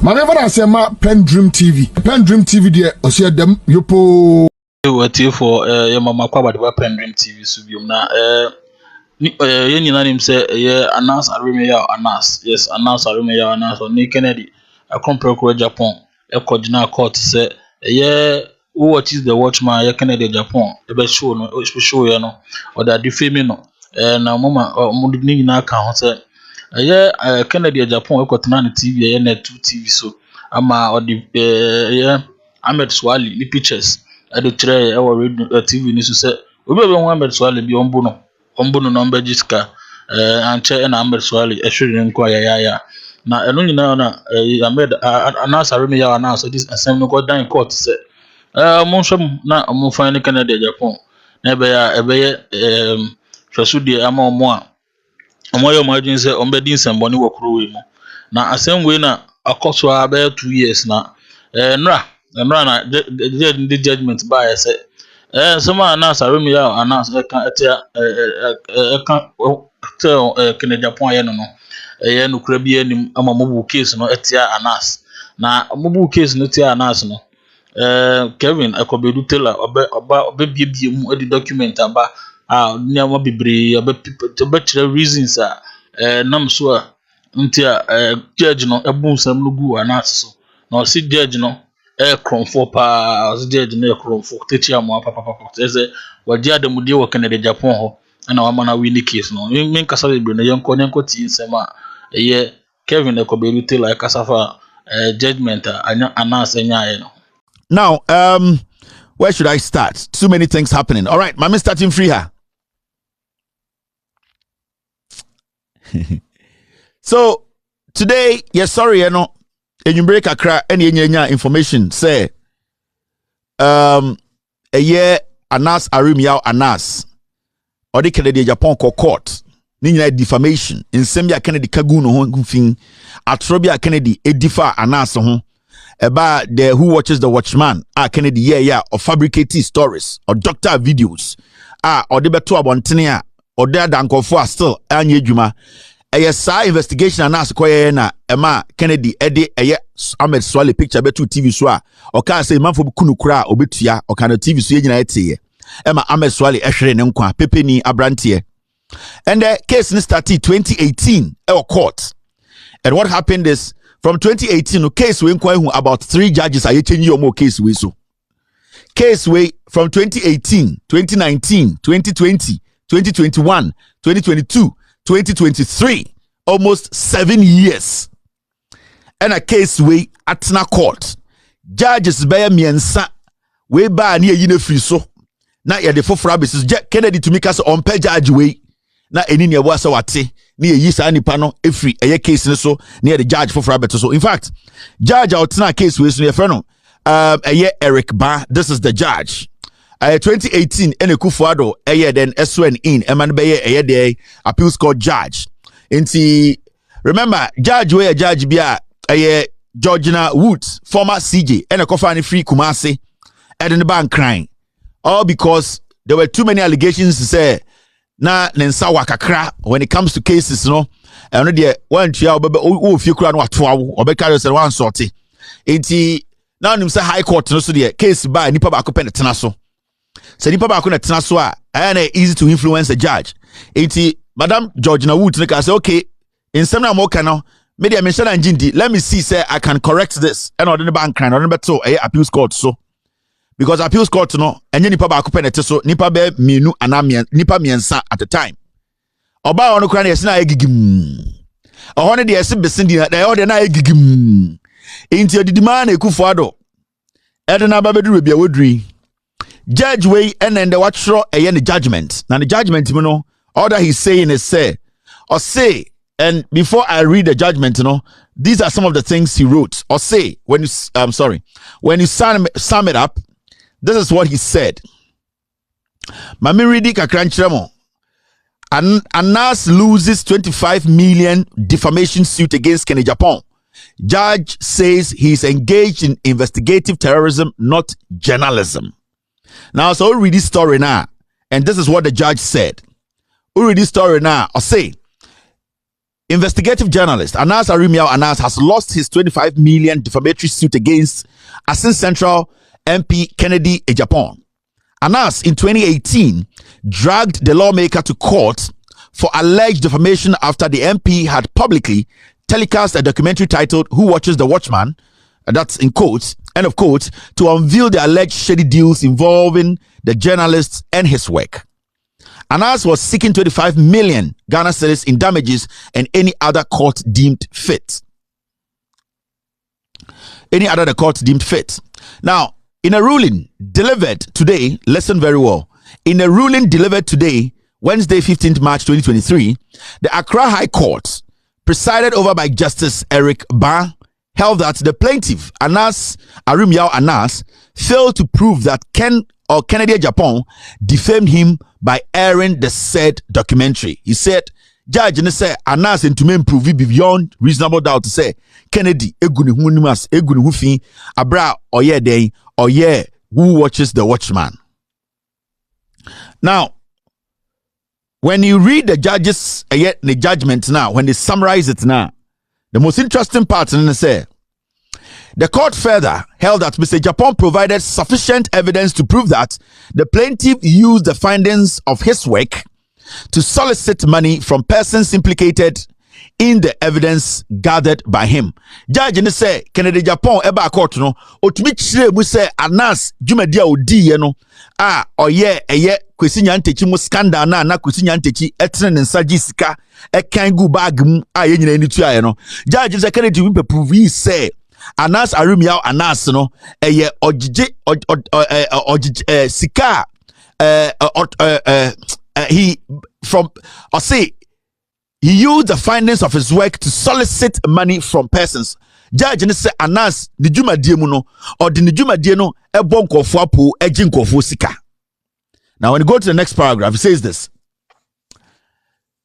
Mane I say ma PENDREAM TV. PENDREAM TV there osia dem yopo. What for your mama kwa the PENDREAM TV subium na ye nyina nim say ye announce Arumeya announce. Yes, announce Arumeya announce on Kenedy. A compare Japan. E coordinate court say ye who watches the watchman ye Kenedy Japan. E be show no show ye no or that defame no. Na mama mo ni nyina ka ho say Kenedy Japan e kotena na TV ye net 2 TV so ama or the Ahmed Swali the pictures I do try our TV ni so say obi be Ahmed Swali bi ombo no number jiska anche na Ahmed Swali e hwere nko ya na eno nyina na Ahmed announce Arumeya announce this assembly no go down court say mo hwem na mo fan Kenedy Japan na ebe ye hweso die ama omo a omoyo imagine say ombedi nsemboni wokro we mu na assembly na akoso about 2 years na nra na the judgment by say someone announce Arumeya announce Kenedy Japan ye no no kura bi anim ama mobu case no etia announce na mobu case no tia announce no Kevin Akobedu Taylor oba bie mu edi document aba nyama bebre oba kire reasons nam so ntia judge no ebun sam no gu announce so na si judge no Cr000k pa si judge no Cr000k techi amu papa say wadi adamudi wo Kenedy Japan ho na wa mana win case no men kasa bebre no yenko ti nsema ye Kevin Akobedu Taylor kasa fa judgment announce nya no. Now, where should I start? Too many things happening. All right, Mami starting free here. So today, yes, sorry, you know, and you break a crack any information say, a year announce Arumeya announce or the Kenedy Japan court. Nina defamation in Sembia Kenedy Kaguno Hongfing Atrobia Kenedy Edifa announce about the who watches the watchman Kenedy or fabricated stories or doctor videos or the beto abontenia or there danko for still anye juma investigation announce koye na ema Kenedy ede Ahmed Swali picture betu TV so or can say man for kunu kura obetua or can TV so nyina etiye ema Ahmed Swali ehwere ne nkwa pepeni abrantie. And the case started 2018 court. And what happened is from 2018 the case we inquire about 3 judges are changing your more case we so. Case way from 2018, 2019, 2020, 2021, 2022, 2023, almost 7 years. And a case way at na court. Judges by miensa we ba near yine free so. Na ya de fofra basis Kenedy to make us on pay judge way. Na eni ne wasa wate na yi sa nipa no efri eye case ne so na the judge for beto so in fact judge out na case we so ye frɛ no Eric Baah. This is the judge 2018 ene Kufuado then SN in eman be the appeals court judge nti remember judge we judge bia Georgina Woods former CJ ene kofa ne free Kumasi and the bank crying all because there were too many allegations to say na nensa wakakra when it comes to cases no and there one tua o fie kura no atoa wo obeka say one sorty enti now nim say high court no so the case by nipa ba ko pen tena so say nipa ba ko na tena so na easy to influence the judge enti Madam Georgina Wood ne ka say okay in some na mo ka no me dey mention ngindi let me see say I can correct this and odin bank crime odin beto appeals court so because appeals court no enye nipa ba akopɛ nete so nipa be mienu anamia nipa miensa at the time oba ono kra na yesi na agigim ohone de yesi besindi na de na agigim enti odidima na Ekufuado ede na babeduru bia woduri judge way and then the watchro the judgment now the judgment you know all that he's saying is say or say and before I read the judgment you know these are some of the things he wrote or say when you when you sum it up. This is what he said. Mami ready kakranchiremo. Anas loses 25 million defamation suit against Kenedy Japan. Judge says he's engaged in investigative terrorism, not journalism. Now, so we'll read this story now. And this is what the judge said. We'll read this story now. I'll say, investigative journalist Anas Arimiao Anas has lost his 25 million defamatory suit against Asin Central MP Kenedy Japan. Anas in 2018 dragged the lawmaker to court for alleged defamation after the MP had publicly telecast a documentary titled Who Watches the Watchman, that's in quotes, end of quotes, to unveil the alleged shady deals involving the journalist and his work. Anas was seeking 25 million Ghana cedis in damages and any other court deemed fit. Now, in a ruling delivered today, listen very well. In a ruling delivered today, Wednesday, 15th March 2023, the Accra High Court, presided over by Justice Eric Baah, held that the plaintiff, Anas Arimiao Anas, failed to prove that Kenedy Japan defamed him by airing the said documentary. He said, Judge, and say Anas and to prove it beyond reasonable doubt to say Kenedy eguni hufi abra oye day oye who watches the watchman. Now, when you read the judges the judgment now, when they summarize it now, the most interesting part in the say the court further held that Mr. Japan provided sufficient evidence to prove that the plaintiff used the findings of his work to solicit money from persons implicated in the evidence gathered by him. Judge in say Kenedy Japan eba court no otumi chire mu say Anas dwumadi a odi ye no oye eye kwesi nyantechi mu scandal na kwesi nyantechi etene ne nsaji sika ekan gu bag mu ye nyina ni tuaye no. Judge say Kenedy we prove say Anas Arimiao Anas no eye ogige sika he from or say he used the findings of his work to solicit money from persons. Judge and say Anas the dwumadie mu no or the dwumadie no ebo nkofo apo egi nkofo sika. Now when you go to the next paragraph, it says this: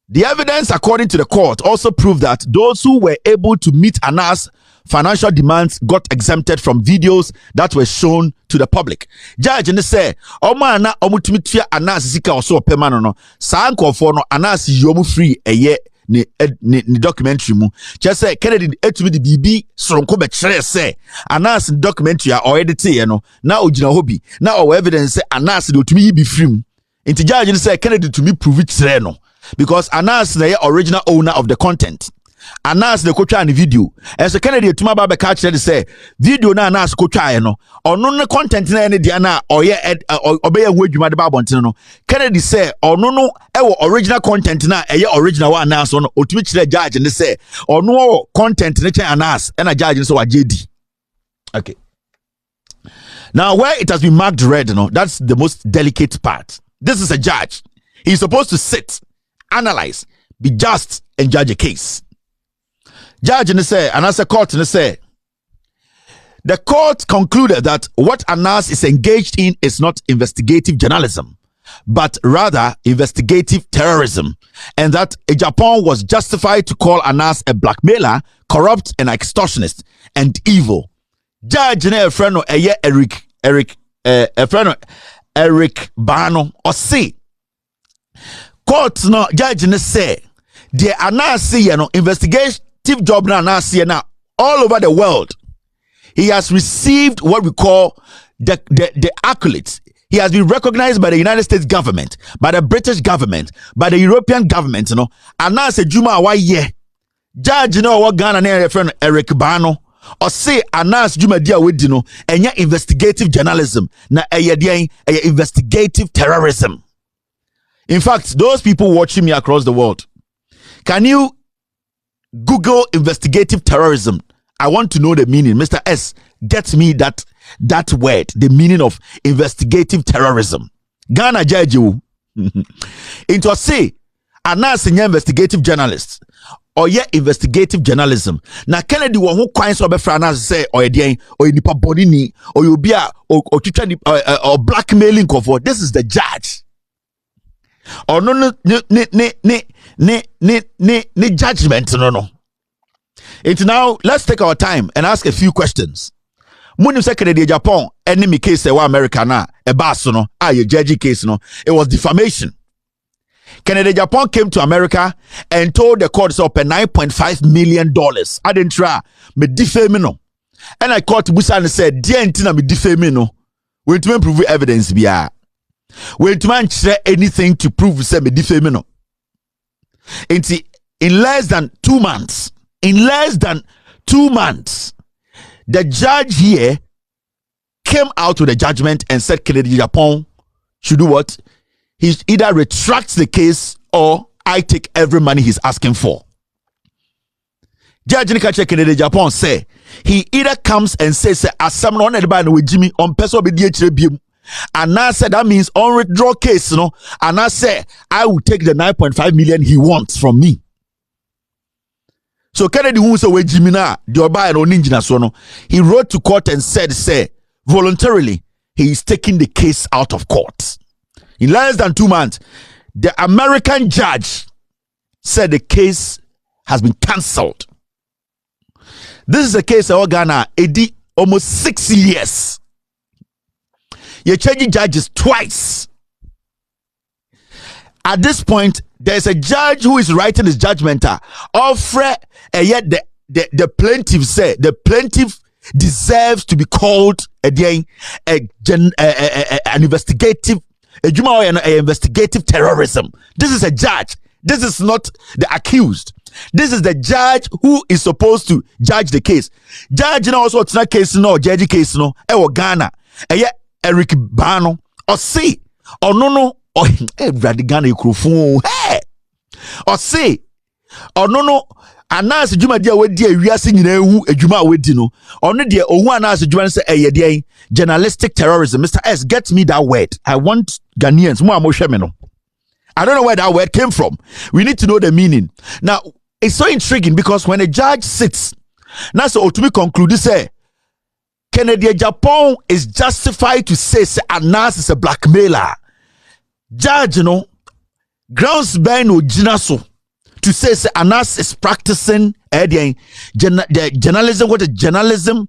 the evidence according to the court also proved that those who were able to meet Anas' financial demands got exempted from videos that were shown to the public. Judge and say omana omutumitua Anas sika oso opema no saa nkofo no Anas yomu free eye ni documentary mu. Just say Kenedy etumi di bibi soronko be kire say Anas documentary a edit ye no na ogina hobi na o evidence say Anas de otumi yi bi free mu. Inti judge and say Kenedy to me prove it kire no because Anas na original owner of the content. Anas the kotwa ni video and so Kenedy tuma ba be catch say video na Anas kotwa no ono no content na ne dia na oye obeye hu adwuma de ba bonten no. Kenedy say ono no ewo original content na eye original one Anas no otumi kire judge ne say ono content ne chen Anas and a judge so wajedi. Okay, now where it has been marked red, that's the most delicate part. This is a judge. He's supposed to sit, analyze, be just and judge a case. Judge and say, and as a court and say, the court concluded that what Anas is engaged in is not investigative journalism, but rather investigative terrorism, and that Japan was justified to call Anas a blackmailer, corrupt, and extortionist, and evil. Judge and a friend Eric Bano or say, court no judge and say, the Anas investigation job now all over the world. He has received what we call the accolades. He has been recognized by the United States government, by the British government, by the European government, and now say Juma why judge what Ghana na friend Eric Bano or say Anas Juma dia we enya investigative journalism na investigative terrorism. In fact, those people watching me across the world, can you Google investigative terrorism? I want to know the meaning. Mr. S, get me that word, the meaning of investigative terrorism. Ghana judge you. Into say, Anas investigative journalist or investigative journalism. Na Kenedy wo ho kwan so be fra Anas say or nipa body ni or you be or blackmailing for. This is the judge. Or no judgment no. It's now let's take our time and ask a few questions. Munim say Kenedy Japan enemy case wa America na e baso no ye judge case no, it was defamation. Kenedy Japan came to America and told the court so per $9.5 million. I didn't try me defame no. And I caught Busa and said, dear Antina me defame no. We to prove evidence biya. We to share anything to prove say me defame no. In less than 2 months, the judge here came out with a judgment and said Kenedy Japan should do what? He either retracts the case or I take every money he's asking for. Judge Nikache Kenedy Japan say he either comes and says as someone on the with Jimmy on person be DHB and now said that means on withdraw case, and I say I will take the 9.5 million he wants from me. So Kenedy who say we Jimmy na the oba and oninjina so no, he wrote to court and said voluntarily he is taking the case out of court. In less than 2 months, the American judge said the case has been cancelled. This is a case of Ghana, almost 6 years. You're changing judges twice. At this point, there's a judge who is writing his judgment. Yet the plaintiff said the plaintiff deserves to be called an investigative. Investigative terrorism. This is a judge. This is not the accused. This is the judge who is supposed to judge the case. Judge also it's not case no judge case no. Ghana. Eric Bano or see or no or Ghana microphone. Hey or see or no. Anas juma dia wedi awiase nyina ehu adwuma wedi no ono de ohu anas juma say eye journalistic terrorism. Mr. S, get me that word. I want Ghanaians mo amhwe me no. I don't know where that word came from. We need to know the meaning. Now it's so intriguing because when a judge sits now so to me conclude say Kenedy Japan is justified to say Anas is a blackmailer. Judge grounds by no jinaso to say Anas is practicing the journalism. What is journalism?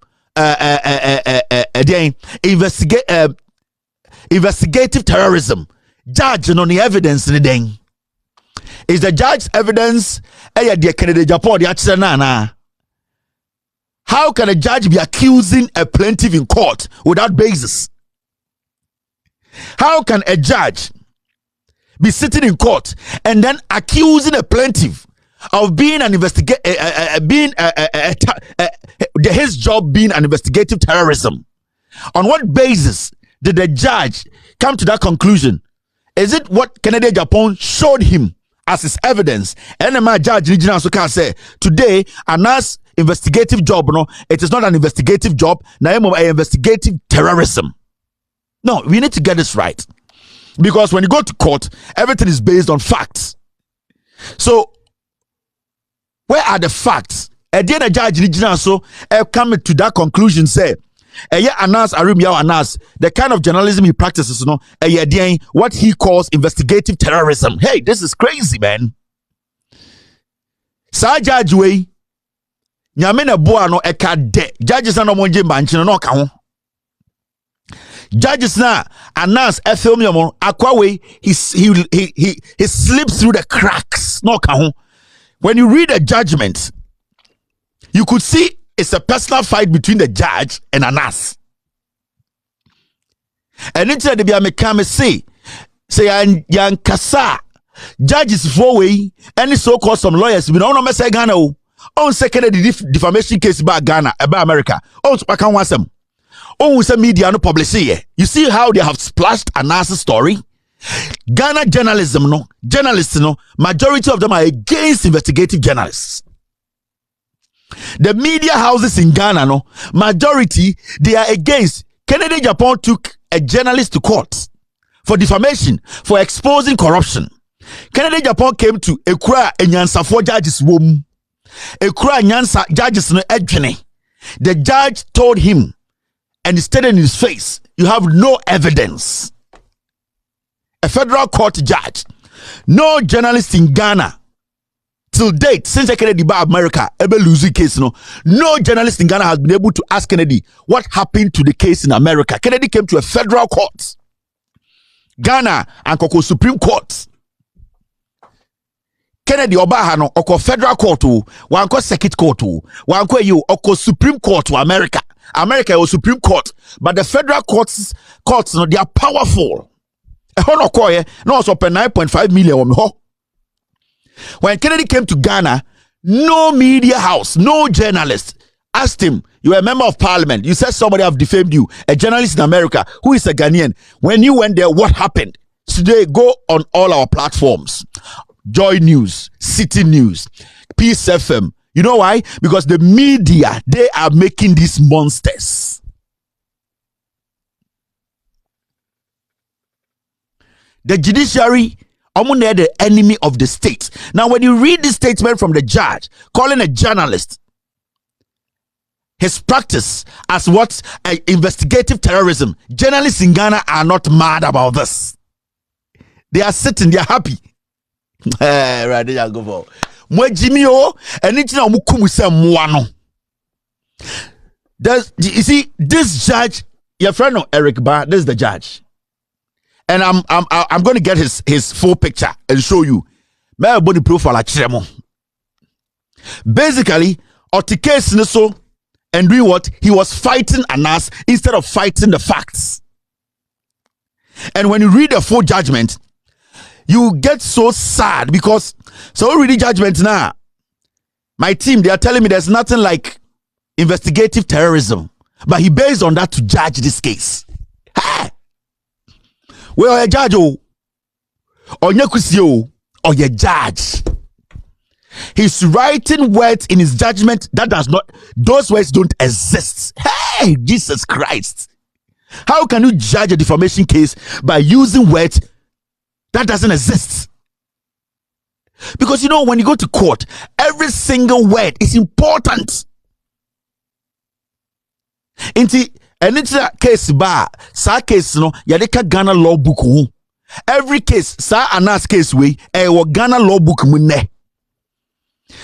Investigative terrorism. Judge on the evidence in the day. Is the judge's evidence? Kenedy Japan. How can a judge be accusing a plaintiff in court without basis? How can a judge be sitting in court and then accusing a plaintiff of being an his job being an investigative terrorism? On what basis did the judge come to that conclusion? Is it what Kenedy Japan showed him as his evidence? And my judge regional so can say today Anas investigative job it is not an investigative job, now investigative terrorism. No, we need to get this right. Because when you go to court, everything is based on facts. So, where are the facts? The judge regional so come to that conclusion say, Anas Anas, the kind of journalism he practices, what he calls investigative terrorism. Hey, this is crazy, man. Sa judge way, nyamena boa no eka de. Judges na no monje manchino no ka ho. Judges na Anas film yamo akwawe he slips through the cracks no ka ho. When you read a judgment, you could see it's a personal fight between the judge and Anas. And into the biamekame say yan kasa judges for way any so-called some lawyers we don't know say Ghana on second defamation case about Ghana about America on can want some on some media no publish here. You see how they have splashed Anas' story. Ghana journalists majority of them are against investigative journalists. The media houses in Ghana majority they are against. Kenedy Japan took a journalist to court for defamation, for exposing corruption. Kenedy Japan came to Cr000k enyansafo judges wom. Cr000k nyansa judges no edwene. The judge told him and he stated in his face, you have no evidence. A federal court judge, no journalist in Ghana till date, since Kenedy Baah America ever losing case, no journalist in Ghana has been able to ask Kenedy what happened to the case in America. Kenedy came to a federal court, Ghana and Koko Supreme Court. Kenedy Baah no oko federal court o, wanko circuit court o, wanko you oko Supreme Court to America. America was Supreme Court, but the federal courts no, they are powerful. No also pay 9.5 million on ho. When Kenedy came to Ghana, no media house, no journalist asked him, "You are a member of parliament. You said somebody have defamed you, a journalist in America who is a Ghanaian. When you went there, what happened?" Today, go on all our platforms. Joy News, City News, Peace FM. You know why? Because the media, they are making these monsters. The judiciary, they're the enemy of the state. Now, when you read this statement from the judge, calling a journalist, his practice as what? Investigative terrorism. Journalists in Ghana are not mad about this. They are sitting, they are happy. Right, there you go for. Mwejimio, anything omukumu se mwano. You see, this judge, your friend Eric Baah, this is the judge. And I'm going to get his full picture and show you. My body profile at Chiremo. Basically, Otikes Niso and doing what? He was fighting Anas instead of fighting the facts. And when you read the full judgment, you get so sad because so reading judgment now. My team, they are telling me there's nothing like investigative terrorism, but he based on that to judge this case. Hey! Well, a judge or your judge. He's writing words in his judgment that does not, those words don't exist. Hey, Jesus Christ. How can you judge a defamation case by using words that doesn't exist? Because you know, when you go to court, every single word is important. And it's a case Baah, sa case no, yadeka Ghana law book. Every case, sa Anas case way, Ghana law book munne.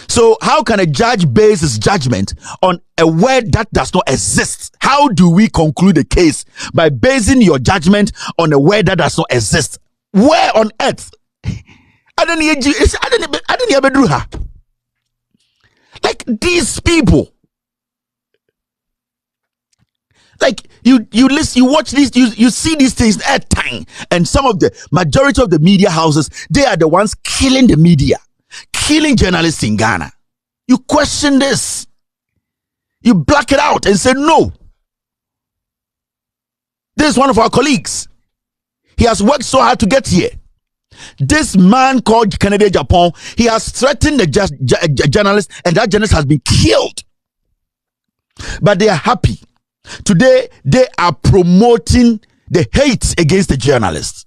So how can a judge base his judgment on a word that does not exist? How do we conclude a case by basing your judgment on a word that does not exist? Where on earth? I didn't ever do her. Like these people. Like you listen, you watch these, you see these things at time, and some of the majority of the media houses, they are the ones killing the media, killing journalists in Ghana. You question this, you black it out and say no. This is one of our colleagues. He has worked so hard to get here. This man called Kenedy Japan, he has threatened the journalist, and that journalist has been killed. But they are happy. Today, they are promoting the hate against the journalists.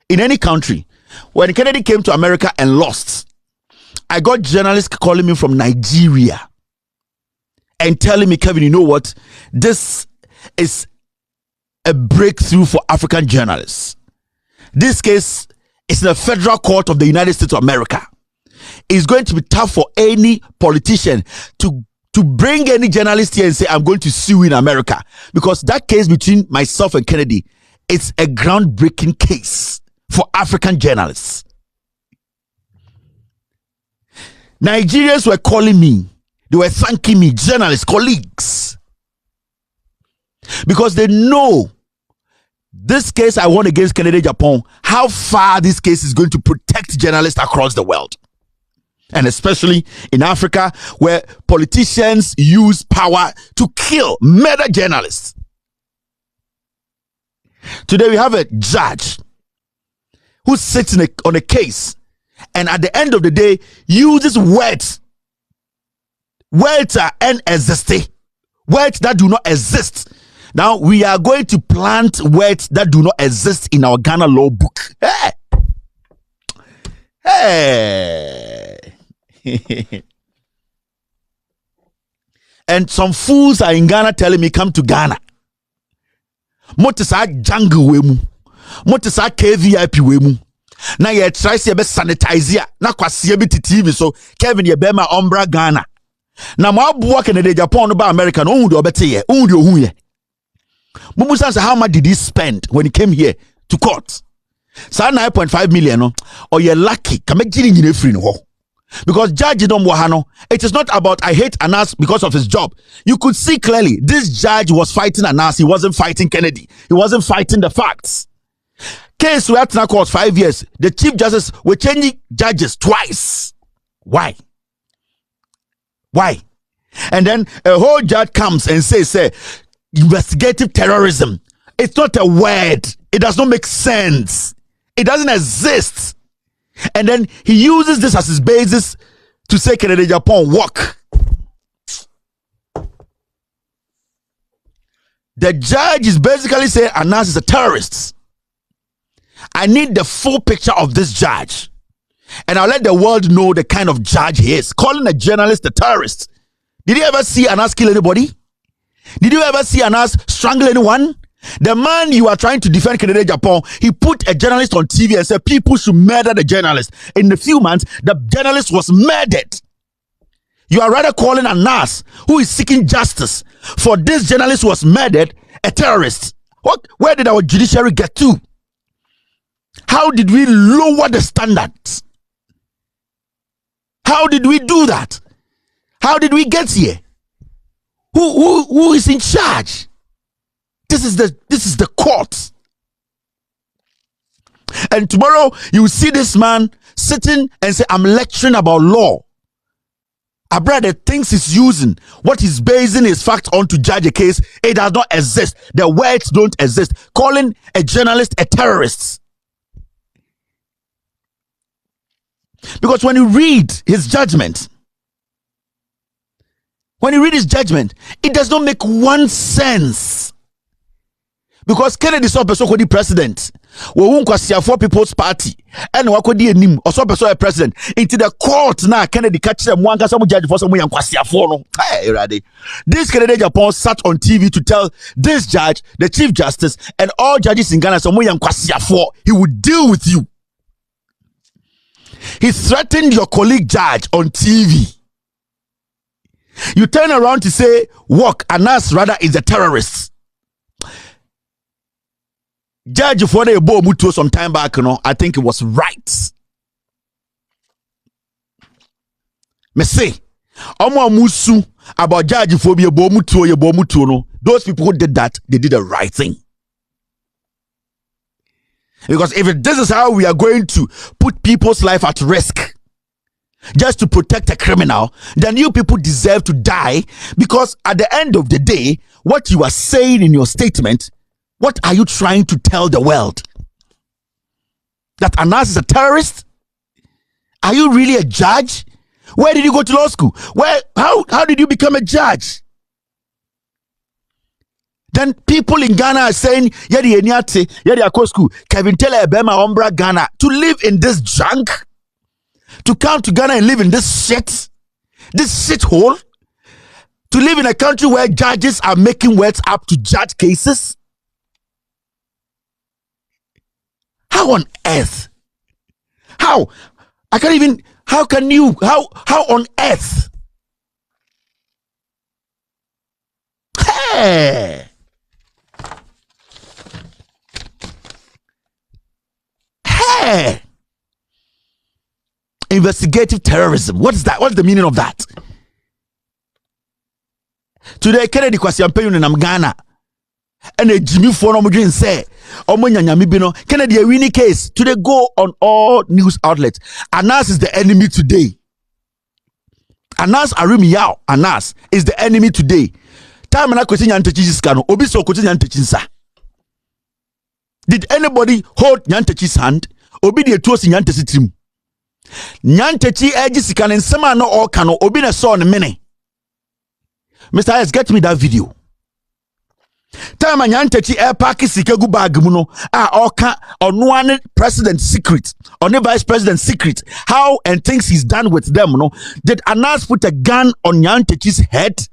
In any country, when Kenedy came to America and lost, I got journalists calling me from Nigeria and telling me, Kevin, you know what? This is a breakthrough for African journalists. This case is in the federal court of the United States of America. It's going to be tough for any politician to bring any journalist here and say, I'm going to sue in America. Because that case between myself and Kenedy, it's a groundbreaking case for African journalists. Nigerians were calling me. They were thanking me, journalists, colleagues. Because they know this case I won against Kenedy Japan, how far this case is going to protect journalists across the world. And especially in Africa, where politicians use power to kill, murder journalists. Today we have a judge who sits on a case, and at the end of the day, uses words. Words are inexistent. Words that do not exist. Now we are going to plant words that do not exist in our Ghana law book. Hey! Hey! And some fools are in Ghana telling me, come to Ghana. Motisa jungle wemu. Motisa KVIP wemu. Na ye try se be sanitize ya. Na kwasi be TV so Kevin ye be ma ombra Ghana. Na mo abuwa Kenedy Japan no ba America no unde obete ye. Unde ohun ye. Mumu say how much did he spend when he came here to court? Sa 9.5 million no, or you're lucky. Kamejini nyine free no. Because Judge Dom Wahano, it is not about I hate Anas because of his job. You could see clearly this judge was fighting Anas. He wasn't fighting Kenedy. He wasn't fighting the facts. Case we had to court 5 years. The Chief Justice were changing judges twice. Why? Why? And then a whole judge comes and says, investigative terrorism. It's not a word. It does not make sense. It doesn't exist. And then he uses this as his basis to say Kenedy Japan work. The judge is basically saying Anas is a terrorist. I need the full picture of this judge. And I'll let the world know the kind of judge he is. Calling a journalist a terrorist. Did you ever see Anas kill anybody? Did you ever see Anas strangle anyone? The man you are trying to defend, Kenedy Japan, he put a journalist on TV and said people should murder the journalist. In a few months, the journalist was murdered. You are rather calling Anas, who is seeking justice for this journalist who was murdered, a terrorist. What? Where did our judiciary get to? How did we lower the standards? How did we do that? How did we get here? Who is in charge? This is the court. And tomorrow you will see this man sitting and say, I'm lecturing about law. A brother thinks he's using what he's basing his facts on to judge a case. It does not exist. The words don't exist. Calling a journalist a terrorist. Because when you read his judgment, it does not make one sense. Because Kenedy saw person the president. We won't for People's Party. And wakodi enim also person a president. Into the court now Kenedy catch them one some judge for some for no. Hey, ready. This Kenedy Japan sat on TV to tell this judge, the Chief Justice, and all judges in Ghana some for he would deal with you. He threatened your colleague judge on TV. You turn around to say, walk, Anas rather is a terrorist. Judge for the Ebo Mutuo some time back, I think it was right. Me say, Omo Musu about judge for the Ebo Mutuo, no. Those people who did that, they did the right thing. Because if this is how we are going to put people's life at risk just to protect a criminal, then you people deserve to die. Because at the end of the day, what you are saying in your statement, what are you trying to tell the world? That Anas is a terrorist? Are you really a judge? Where did you go to law school? How did you become a judge? Then people in Ghana are saying, Yedi Enyate, Yedi Ako school, Kevin Taylor Ebema Ombra Ghana, to live in this junk, to come to Ghana and live in this shithole, to live in a country where judges are making words up to judge cases. How on earth? How? I can't even, how can you, how on earth? Hey! Hey! Investigative terrorism. What is that? What's the meaning of that? Today, Kenedy kwasi ampeyu in Ghana. And a Jimmy for no say, Kenedy a winning case. Today go on all news outlets. Anas is the enemy today. Anas Arimiyao, Anas is the enemy today. Time na kwesi nyantechi skano. Obi so kwesi nyantechi nsa. Did anybody hold nyantechi's hand? Obi de tuo si nyantechi trim. Nyantechi eji sikane nsema no all kano. Obi na saw ne mene. Mr. Hayes, get me that video. Time nyantechi air park sikegu bag muno. Oka onwane president secret. Only vice president secret. How and things he's done with them, no? Did Anas put a gun on nyantechi's head?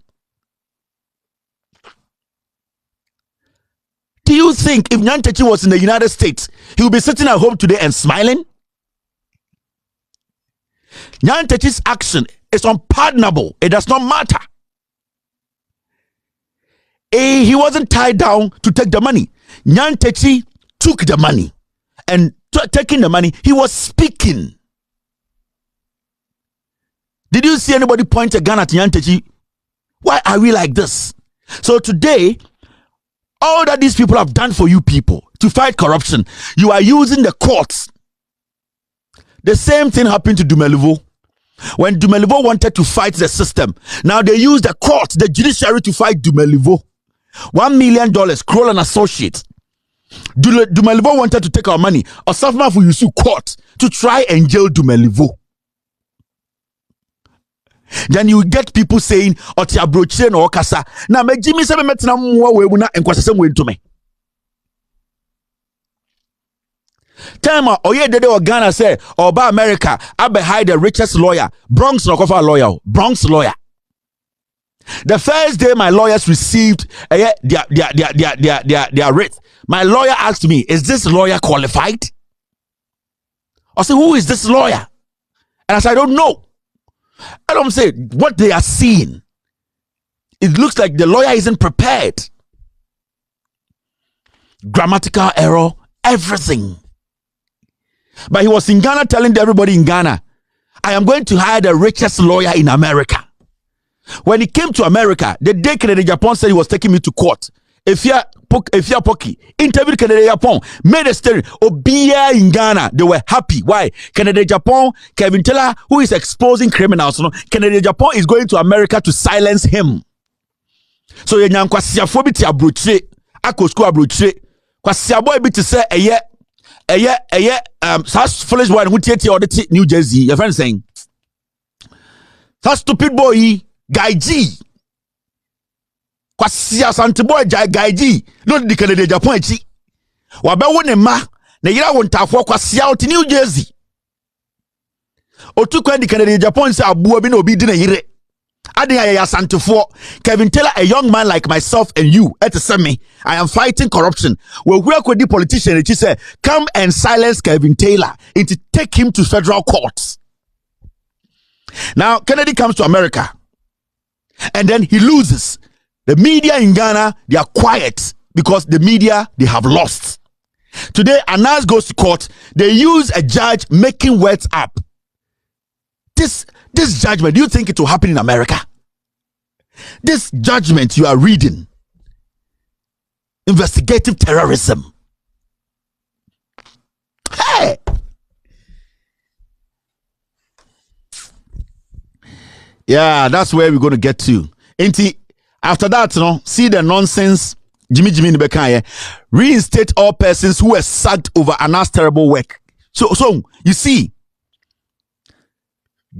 Do you think if Nyantechi was in the United States, he would be sitting at home today and smiling? Nyantechi's action is unpardonable. It does not matter. He wasn't tied down to take the money. Nyantechi took the money and taking the money, he was speaking. Did you see anybody point a gun at Nyantechi? Why are we like this? So today, all that these people have done for you people to fight corruption, you are using the courts. The same thing happened to Dumelivo. When Dumelivo wanted to fight the system, now they use the court, the judiciary, to fight Dumelivo. $1 million, Cr000 Associates. Dumelivo wanted to take our money. Or Safma for use court to try and jail Dumelivo. Then you get people saying, "Otia broche no kasa." Na me Jimmy se me metina mwa we na enkwasese we ntome. Time oye dede o Ghana say, "Oba America, I be hide the richest lawyer, Bronx no kofa lawyer, Bronx lawyer." The first day my lawyers received their rate, my lawyer asked me, "Is this lawyer qualified?" I said, "Who is this lawyer?" And I said, "I don't know." And I'm saying, what they are seeing, it looks like the lawyer isn't prepared. Grammatical error, everything. But he was in Ghana telling everybody in Ghana, "I am going to hire the richest lawyer in America." When he came to America, the day Kenedy Japan said he was taking me to court, if you Poki interviewed Kenedy Japan, made a statement. Obia in Ghana, they were happy. Why? Kenedy Japan, Kevin Taylor, who is exposing criminals, Kenedy Japan is going to America to silence him. So you nyan kwasi afobi ti abroche, akosku abroche, kwasi aboy bi ti say such foolish boy who tie audit New Jersey. Your friend saying, that stupid boy, Guy G. Kwasi asante boy Guy G. No di Kenedy Japan echi. Wabe wone ma na yira wontafo kwasi out New Jersey. Otu kwa di Kenedy Japan say abuo bi na obi di na yire. Ade ya asantefo. Kevin Taylor, a young man like myself and you, me, I am fighting corruption. Well, where could the politician say, "Come and silence Kevin Taylor," and to take him to federal courts. Now Kenedy comes to America and then he loses. The media in Ghana, they are quiet because the media, they have lost. Today, Anas goes to court. They use a judge making words up. This judgment, do you think it will happen in America? This judgment you are reading, investigative terrorism. Hey! Yeah, that's where we're going to get to. After that, see the nonsense. Jimmy Nibekanye, reinstate all persons who were sacked over Anas terrible work. So you see,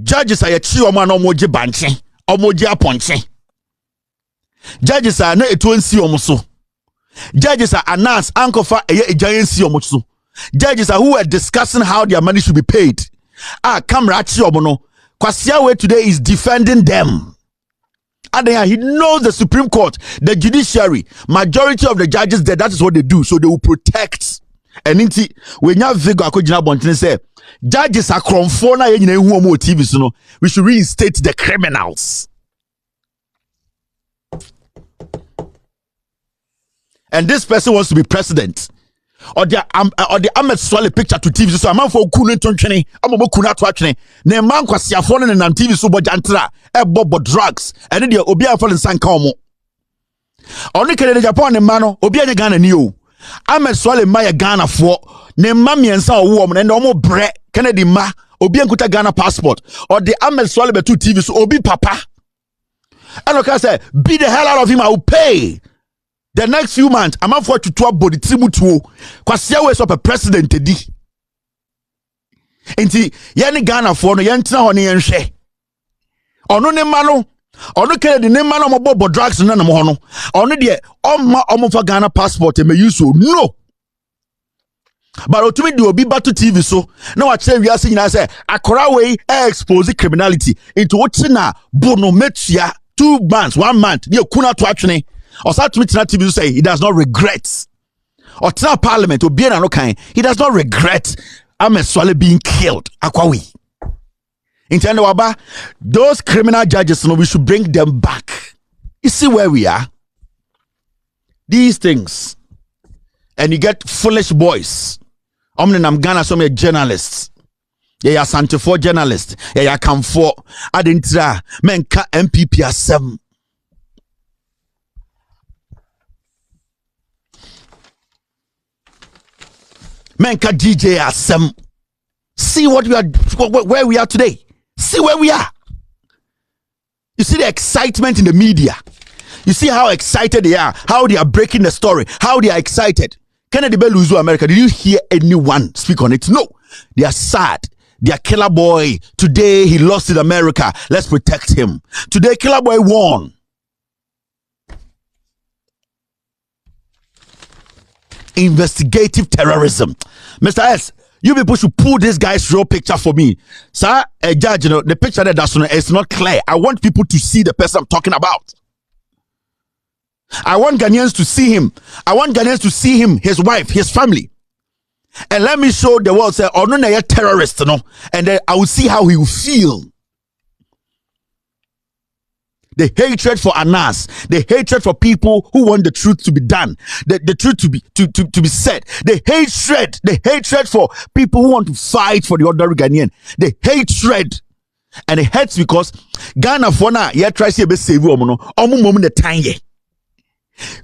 judges are omoje banche, omoje aponche. Judges are na etuansi omoso. Judges are Anas ankofa ejansi omoso. Judges are who are discussing how their money should be paid. Kamra chi omono. Kwasiawe today is defending them. And he knows the Supreme Court, the judiciary, majority of the judges there, that is what they do. So they will protect. And when you have Vigo Akojina Bontine say, judges are cromfona TV, so we should reinstate the criminals. And this person wants to be president. Or the Ahmed Swale picture to TV, so a man for Kunin Tonchene, I'm a Kuna Twachene, ne man kwasia phone and TV so bojantra, bobo drugs, and then the Obia fallen San Como. Only Kenedy Japan and Mano, Obia Ghana new. Ahmed Swale Maya Ghana for ne mammy and some woman and no more bre Kenedy ma, Obia Kuta Ghana passport, or the Ahmed Swale be 2 TV so Obi Papa. And like I said, beat the hell out of him, I will pay. The next few months, I'm out for to 12 body trimutuo. Kwasia we up a president di. Enti yani Ghana for no yentina ho ne yenhwe. Ono ne ma no, ono Kenedy ne ma no mo bobo drugs na mo ho no. Ono de omo for Ghana passport e me use so no. But otumi de obi bato TV so na wa kire wiase nyina say akora we expose criminality into what na bono metua 2 months 1 month de kuna to atwene. Or start to TV say he does not regret. Or tell Parliament or be no kind, he does not regret Ahmed Swale being killed. Akwawi. In those criminal judges, we should bring them back. You see where we are? These things. And you get foolish boys. Nam Ghana some journalists. Yeah, Sante for journalist. Yeah, come for Adintra menka MPP asem. Menka DJ asem. See what we are, where we are today. See where we are. You see the excitement in the media. You see how excited they are, how they are breaking the story, how they are excited. Kenedy be lose to America. Did you hear anyone speak on it? No. They are sad. Their killer boy, today he lost in America. Let's protect him. Today, killer boy won. Investigative terrorism. Mr. S, you people should pull this guy's real picture for me. Sir, a judge, you know, the picture that's on it is not clear. I want people to see the person I'm talking about. I want Ghanaians to see him. I want Ghanaians to see him, his wife, his family. And let me show the world, say, oh, no, you're a terrorist, no? And then I will see how he will feel. The hatred for Anas, the hatred for people who want the truth to be done, the truth to be said, the hatred for people who want to fight for the ordinary Ghanaian, the hatred. And it hurts because Ghana for now, yeah, try to save you, the time.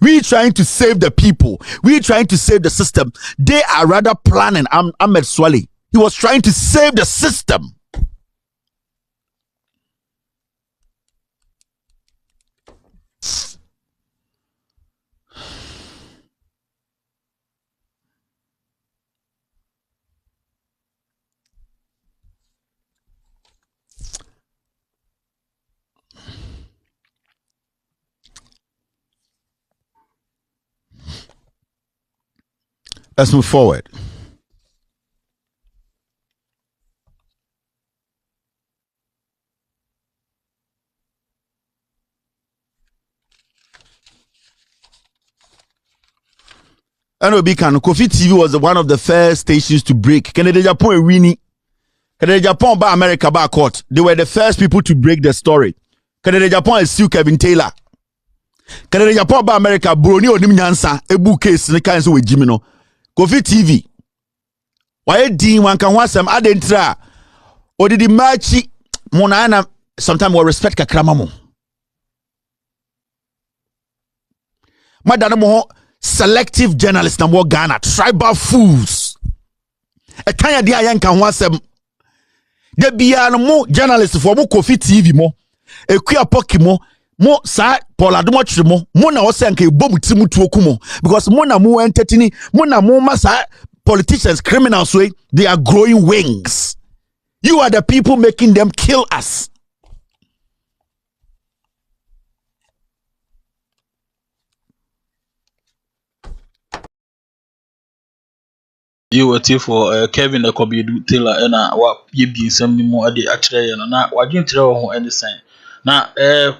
We trying to save the people. We trying to save the system. They are rather planning. Ahmed Swali. He was trying to save the system. Let's move forward. NOB Kofi TV was one of the first stations to break. Kenedy Japan winning. Kenedy Japan by America by court. They were the first people to break the story. Kenedy Japan is still Kevin Taylor. Kenedy Japan by America Brony onim nyansa ebu case ne kan so we Jimino. Kofi TV. Why din wan kan wasam adentra. Odidi machi monana sometimes we respect kakrama mo. Madana mo selective journalists na mo Ghana tribal fools. E tanya dia yan kan wasam. De bia no mo journalists for mo Kofi TV mo. Ekua poki mo sa Paula Dumochri mo na ose anke bomu timu tuokumo because mo na mo entertaining mo na mo masa politicians criminals way they are growing wings. You are the people making them kill us. You were for Kevin the Kobe Taylor and what you be some more at the actually and I didn't tell any sign. Now,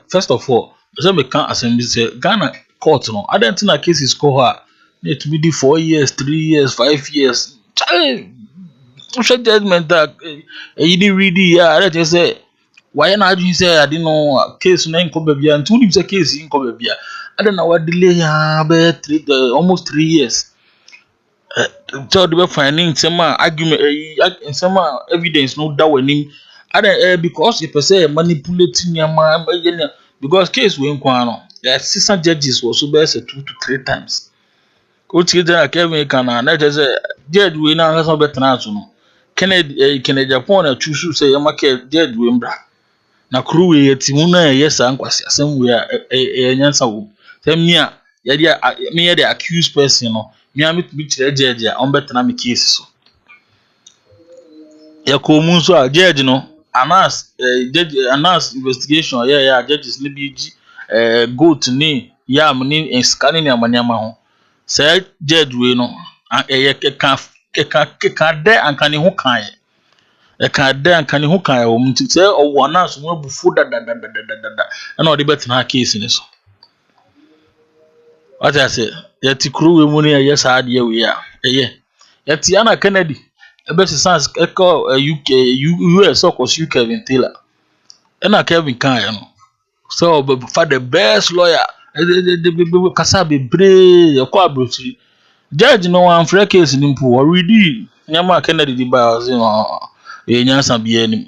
first of all, some can't assembly say Ghana court no. I don't think a case is called her. Need to be 4 years, 3 years, 5 years. Social judgment that you didn't read it. I just say why not you say I didn't know case name come baby and two a case in come baby. I don't know what delay almost 3 years. So they were finding some argument, some evidence no doubt in him. Because if I say manipulating your mind, because case we inquire, the assistant judges was so best 2 to 3 times. Coach Kevin can not just say, Jed, we now has no better answer. Kenedy Japan choose say, Yamaka, Jed, Wimbra. Na crew Timuna, yes, and was somewhere a Yansa. Tell me, me the accused person, me I meet the judge on better name cases. Ya komunso a judge no Anas investigation judges ni bi goat ni yam ni scanning ni amanyama ho say judge we no ka de anka ni ho kan e ka de anka ni ho kan o mti say o Anas mo bufu da na o de betina case ni so what I say ya ti kru we mu ni ya sa ade we ya ti ana Kenedy best sense UK US so cause you Kevin Taylor and Kevin kan no so for the best lawyer kasa be brave your ko abrotiri judge no one free case ni mpo already nyama Kenedy di ba zi no e nyansa bia anim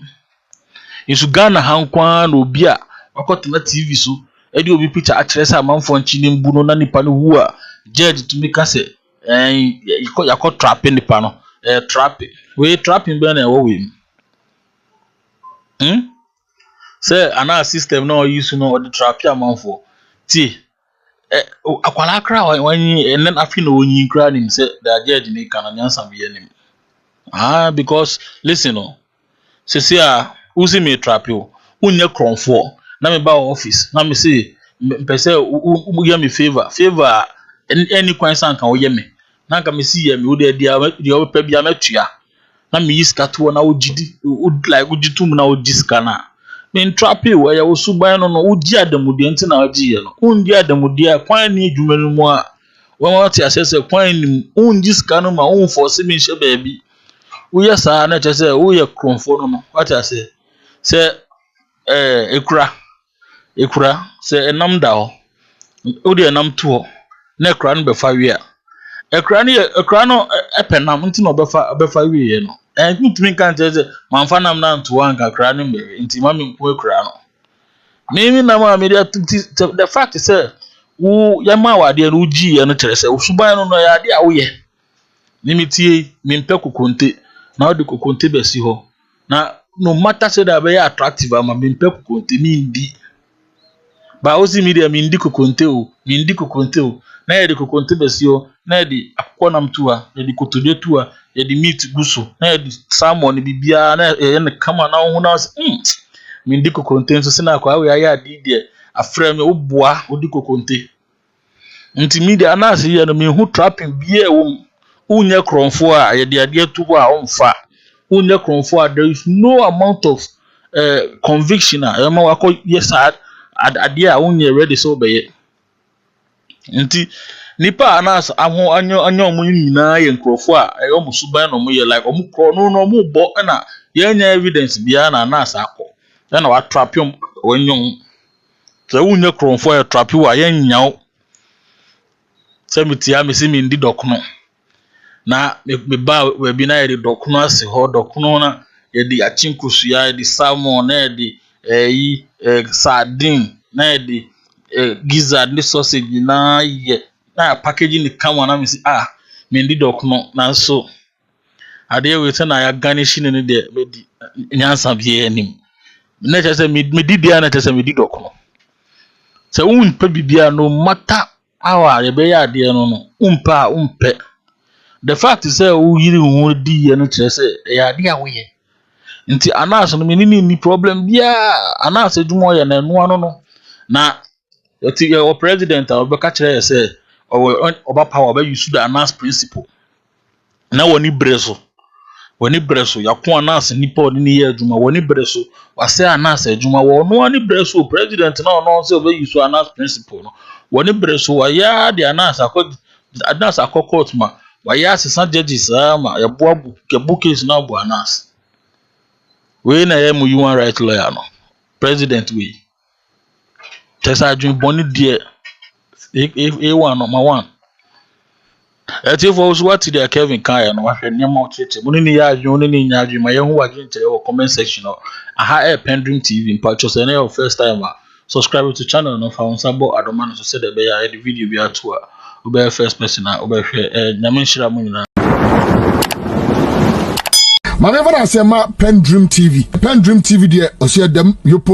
isu Ghana hankwa na obi a wakotena TV so e di obi picture a kire sa amanfo nchi ni mbu no na nipa no wu a judge tumi ka se yakọ trapping nipa no trapping we trapping be na wo we say ana system no use no the trap amanfo ti akwala kra wanyi enen afi na onyi kra nim say the judge ni kana nyansa bia nim because listen no say uzi me trap you unye kronfo na me ba office na me say pese uya me favor any kwansan kan oye me na nka me see me wo de o pa bia metua na me yiska to na ogidi like ogitum na ogiska na me trap you ya wo suban no ogi adamudi nti na ogi ye no undi adamudi a kwan ni adwuma no mu a won ti asese kwan ni ungiska no ma un force me hye baabi wo ya sa na che say wo ye kronfo no what I say ekura say enam da ho wo de enam to ho na ekura no be fa wi a ekura no epenam nti no be fa wi ye no ntimi kan che say manfa nam na nto an kakra no be nti ma me nko ekura no me na ma me the fact is wo ya ma wa de no gi ye no kire say wo suban no ya de a wo ye nimiti me mpe kokonte na wo de kokonte be si ho na no matter say that be attractive ama me mpe kokonte mi ndi ba ozi media mi ndi kokonte o na ye de kokonte be si ho na ye de akọ nam tuwa ye de kotodwe tuwa ye de meat guso na ye de salmon bibia na ye ne kama na ho na mi ndi kokonte nso se na akwa we aya adi de afra me oboa odi kokonte nti media na ase ye no me hu trapping bia e wo unye kronfo a ye de ade atubo a onfa unye kronfo a there is no amount of conviction a ma wako yes ade a unye ready so be ye nti nipa anas aho anyo mu nyina ye nkrofo a omu suban no mu ye like omu kro no mu bo na ye nya evidence bia na anas akọ na wa trap yom wanyon so unye kronfo ya trap wa ye nyaw se mitia me se mi ndi dokno na me ba we bi na ye dokno ase ho dokno na ye di achinkusu ya di salmon na di sardine na di gizzard ni sausage na ye na packaging ni kama na me si me ndi dokno na so ade we te na ya garnish ni de me di nyansa bia anim na che se me di dia na che se me di dokno se unpa bibia no matter how ye be ya ade no umpe the fact is say wo yiri hu di ye no che se ya ade a wo ye nti anas no me ni problem bia anas adwuma ye na no ano no na yoti your president or be ka kire say oba power be use the anas principle na woni breso yakon anas nipa odi ni ye adwuma woni breso wase anas adwuma wo no ani breso president na no say be use anas principle no woni breso wa ya de anas akọ ma wa ya asesa judges ma ya boabu ke bookings na bu anas we na ye mu human right lawyer no president we tesa adwun boni de one number one eti for us what the Kevin kan no wa hwe nyama ochete mo ni ya adwun ni nya adwun ma ye hu wadwun kire o comment section no aha PENDREAM TV in purchase na your first time subscribe to channel no fa unsa bo adoma no so se de be ya the video bi ato a obe first person na obe hwe nyame nhira mo nyina My never say PENDREAM TV. PENDREAM TV there, I see them yopo.